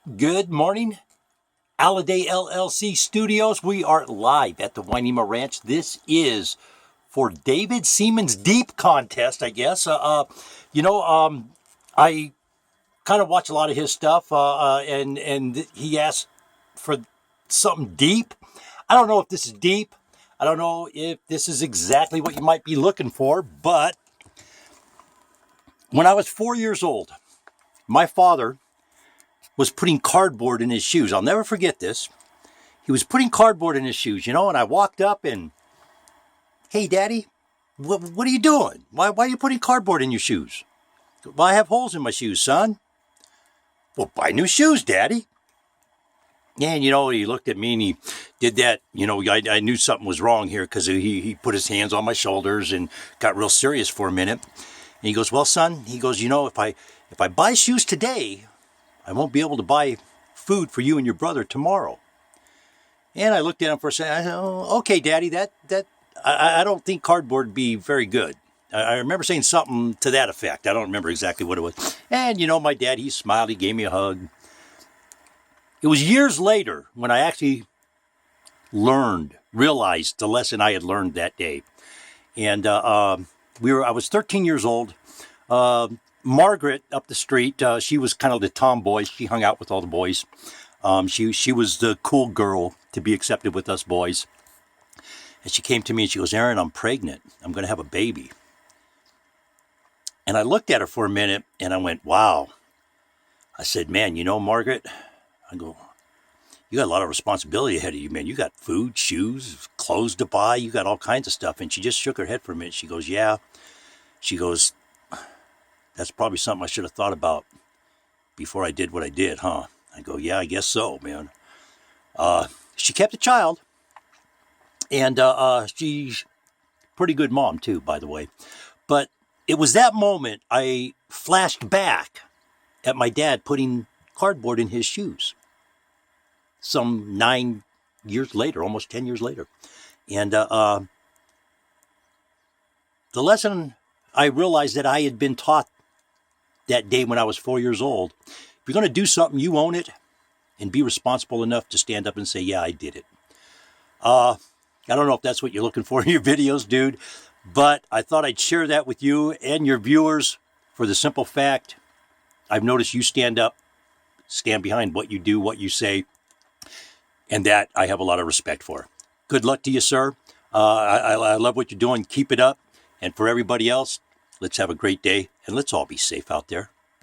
Good morning, Alladay LLC Studios. We are live at the Wainema Ranch. This is for David Seaman's Deep contest, I guess. I kind of watch a lot of his stuff, and he asked for something deep. I don't know if this is deep. I don't know if this is exactly what you might be looking for, but when I was 4 years old, my father was putting cardboard in his shoes. I'll never forget this. He was putting cardboard in his shoes, and I walked up and, hey, Daddy, what are you doing? Why are you putting cardboard in your shoes? Well, I have holes in my shoes, son. Well, buy new shoes, Daddy. And, he looked at me and he did that. I knew something was wrong here because he put his hands on my shoulders and got real serious for a minute. And he goes, well, son, if I buy shoes today, I won't be able to buy food for you and your brother tomorrow. And I looked at him for a second. I said, oh, okay, Daddy, I don't think cardboard would be very good. I remember saying something to that effect. I don't remember exactly what it was. And, my dad, he smiled. He gave me a hug. It was years later when I actually realized the lesson I had learned that day. And I was 13 years old. Margaret up the street, she was kind of the tomboy. She hung out with all the boys. She was the cool girl to be accepted with us boys. And she came to me and she goes, Aaron, I'm pregnant. I'm going to have a baby. And I looked at her for a minute and I went, wow. I said, man, Margaret, I go, you got a lot of responsibility ahead of you, man. You got food, shoes, clothes to buy. You got all kinds of stuff. And she just shook her head for a minute. She goes, yeah. She goes, that's probably something I should have thought about before I did what I did, huh? I go, yeah, I guess so, man. She kept a child, and she's a pretty good mom, too, by the way. But it was that moment I flashed back at my dad putting cardboard in his shoes some 9 years later, almost 10 years later. And the lesson I realized that I had been taught that day when I was 4 years old, if you're going to do something, you own it and be responsible enough to stand up and say, yeah, I did it. I don't know if that's what you're looking for in your videos, dude, but I thought I'd share that with you and your viewers for the simple fact I've noticed you stand behind what you do, what you say, and that I have a lot of respect for. Good luck to you, sir. I love what you're doing. Keep it up. And for everybody else, let's have a great day, and let's all be safe out there.